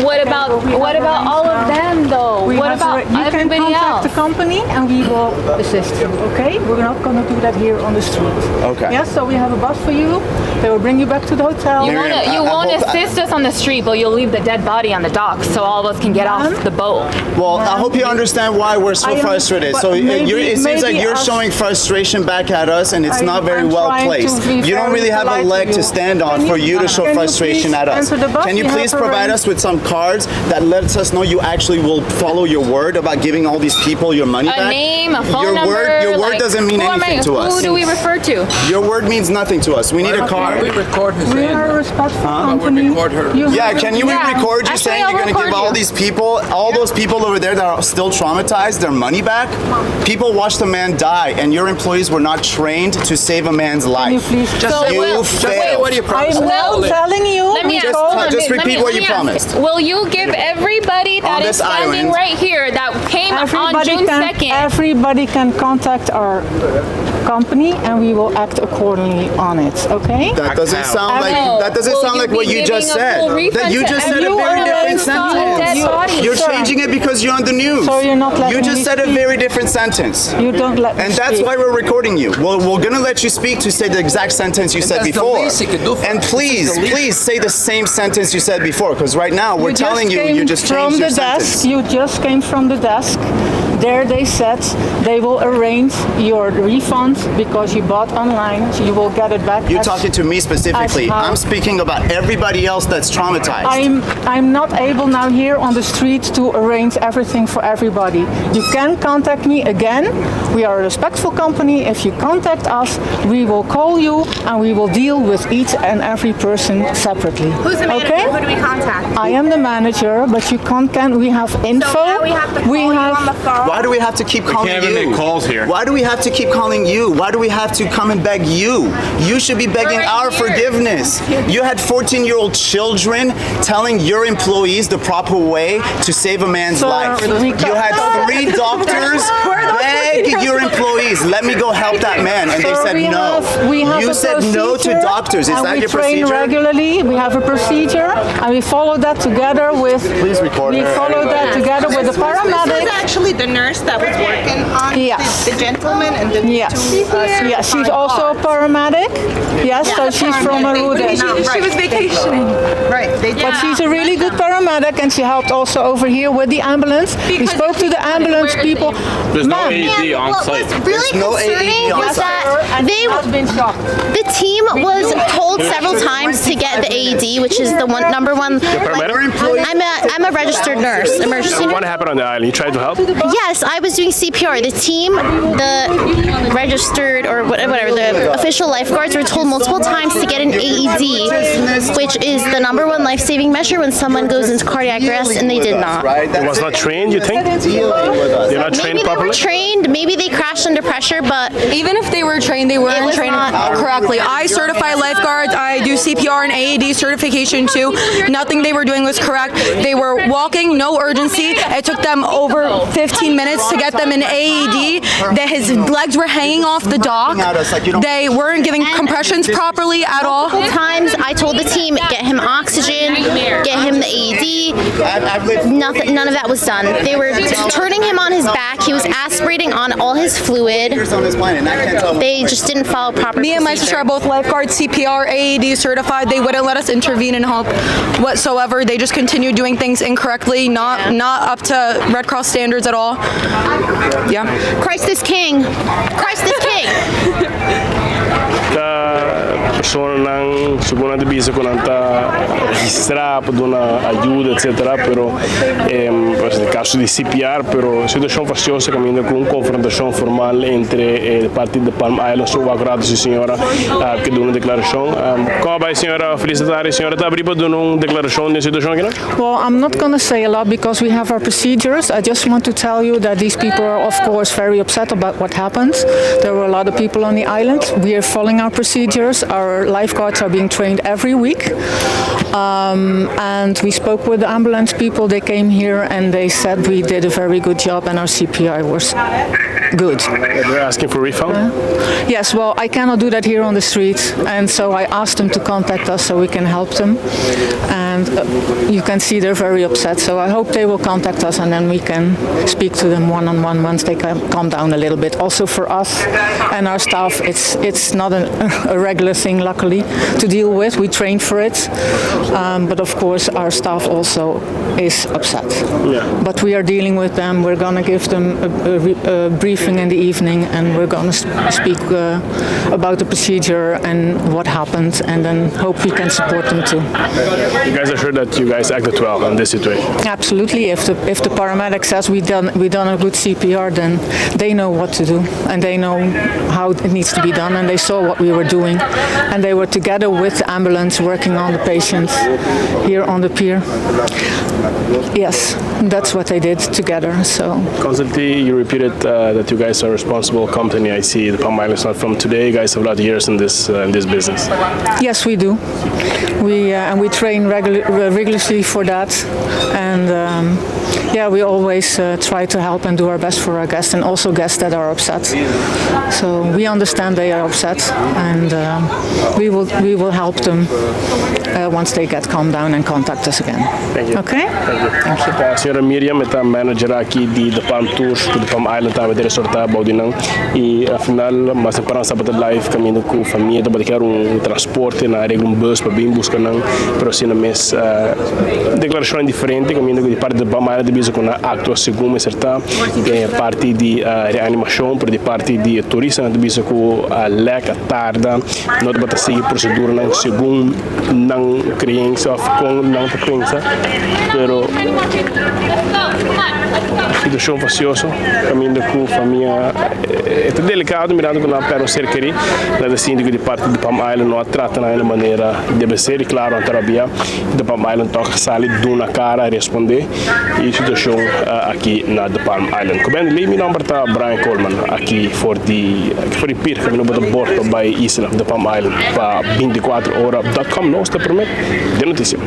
What about all of them though? What about everybody You can contact else? the company and we will assist you, okay? We're not going to do that here on the street. Okay. Yes, so we have a bus for you. They will bring you back to the hotel. You Miriam, won't I hope- assist us on the street, but you'll leave the dead body on the docks so all of us can get off the boat. Well, I hope you understand why we're so I am- frustrated. but So maybe- it seems like maybe you're us- showing frustration back at us, and it's not very I'm well trying to placed. be You don't very really have a polite leg to to you. stand on Can for you- you to show can you frustration please at us. enter the bus? Can you We have please to provide arrange- us with some cards that lets us know you actually will follow your word about giving all these people your money A back? name, a phone your number. Your word doesn't mean anything to us. Who do we refer to? Your word means nothing to us. We need a We card. record his We are a hand. respectful We company. record her. Yeah, can you Yeah. record you Actually, saying I'll you're going to record give all you. these people, all those people over there that are still traumatized, their money back? People watched a man die, and your employees were not trained to save a man's Can you life. please Just So say, will- You just say failed. what you promised. I'm now Hold it. telling you. Let me ask. Just- hold on, just let repeat me- what let you me ask. promised. Will you give everybody that On is this standing island. right here that came on June 2nd? Everybody can contact our company and we will act accordingly on it, okay? That doesn't sound like No. Will like you what be you just giving a said. full refund That you to just said a everyone very that different saw dead sentence. bodies? You're Sir. changing it because you're on the news. So you're not letting You just me said a speak. very different sentence. You don't let me And that's speak. why we're recording you. Well, we're gonna let you speak to say the exact sentence you said that's the before. least you could do for And us. please, This is the least. please say the same sentence you said before, because right now we're telling you came you just from changed the your desk. sentence. You just came from the desk. There they said they will arrange your refund because you bought online. So you will get it back. You're as- talking to me specifically. as how- I'm speaking about everybody else that's traumatized. I'm not able now here on the street to arrange everything for everybody. You can contact me again. We are a respectful company. If you contact us, we will call you and we will deal with each and every person separately. Who's the manager? Okay? Who do we contact? I am the manager, but you can we have info. So now we have to call you on the phone. Why do we have to keep calling can't you? even make calls here. Why do we have to keep calling you? Why do we have to come and beg you? You should be begging right our here. forgiveness. You had 14-year-old children telling your employees the proper way to save a man's Sir, life. we You had 3 doctors beg your employees, let me go help that man. And they Sir, said no. we have You a said no to procedure, doctors. Is and that we your train procedure? regularly. We have a procedure, and we follow that together with. Please record We her, follow that everybody. together with the This paramedic. is actually the nurse that was working on Yes. the gentleman and the Yes. two. Yes, she's also a paramedic. Yes, so she's from Aruda. She was vacationing. Right. They did. But she's a really good paramedic, and she helped also over here with the ambulance. We spoke to the ambulance people. There's no Ma'am, AED on What site. was really There's no concerning AED on was site. that they, has been shocked. the team was told several times to get the AED, which is the number one. paramedic? I'm a registered nurse, emergency nurse. What happened on the island? You tried to help? Yes, I was doing CPR. The team, the registered or whatever, the official lifeguards were told multiple times to get an AED, which is the number one life-saving measure when someone goes into cardiac arrest, and they did not. It was not trained, you think? Dealing with us. They're not trained Maybe they were properly? trained, maybe they crashed under pressure, but Even if they were trained, they It weren't was trained not- correctly. I certify lifeguards. I do CPR and AED certification too. Nothing they were doing was correct. They were walking, no urgency. It took them over 15 minutes to get them an AED. That his legs were hanging off the dock. They weren't giving compressions properly at all. times I told the team, get him oxygen, get him the AED. Nothing, none of that was done. They were turning him on his back. He was aspirating on all his fluid. On this planet, and I can't tell They just didn't follow proper Me and my sister are both lifeguards, CPR, AED certified. They wouldn't let us intervene and help whatsoever. They just continued doing things incorrectly, not up to Red Cross standards at all. Yeah. Christ is King. Christ is King. Persone non sicuramente bisogna con tanta registrare per una aiuta eccetera però nel caso di CPR però situação fastidiosa caminho com confrontação formal entre parte de Palm Island sou acurado sim senhora que deu uma declaração como vai senhora felicitar a senhora está abrindo para dar uma declaração nessa situação aqui não? Well, I'm not going to say a lot because we have our procedures. I just want to tell you that these people are, of course, very upset about what happened. There were a lot of people on the island. We are following our procedures. Our our lifeguards are being trained every week. And we spoke with the ambulance people. They came here and they said we did a very good job and our CPI was good. They're asking for refund? Yes, well, I cannot do that here on the street, and so I asked them to contact us so we can help them. And you can see they're very upset, so I hope they will contact us and then we can speak to them one-on-one once they calm down a little bit. Also for us and our staff, it's not a regular thing, luckily, to deal with. We train for it, but of course our staff also is upset. Yeah. But we are dealing with them. We're going to give them a briefing in the evening, and we're going to speak about the procedure and what happened, and then hope we can support them too. You guys are sure that you guys acted well in this situation? Absolutely. If the paramedic says we done a good CPR, then they know what to do, and they know how it needs to be done, and they saw what we were doing, and they were together with the ambulance working on the patients here on the pier. Yes, that's what they did together. So Constantly, you repeated that you guys are a responsible company. I see the Palm Island is not from today. You guys have a lot of years in this business. yes, we do. We train rigorously for that, and we always try to help and do our best for our guests, and also guests that are upset. So we understand they are upset, and we will help them once they get calmed down and contact us again. Thank you. Okay? Thank you. A senhora Miriam é a manager aqui de The Palm Tours, de Palm Island, tá a ver sortar Baudinang, e afinal, mas a parança para live caminho com a família, para querer transporte na área bus para bem buscar não, para assim na mês declaração diferente, caminho de parte de Palm Island de bisa com a acto segundo certa parte de reanimação, para de parte de turista de bisa com a leca tarda, não de seguir procedura não segundo não criança com não pensa, pero situação facioso, caminho com família é delicado mirando com a plano cerqueira, da síndico de parte de Palm Island não a trata na maneira deve ser, e claro, a terapia de Palm Island toca sali na cara a responder, e situação aqui na de Palm Island. Como ali, meu nome é Brian Coleman, aqui for the pier, caminho para bordo by Isla de Palm Island, para 24horas.com, não está permite de notícia.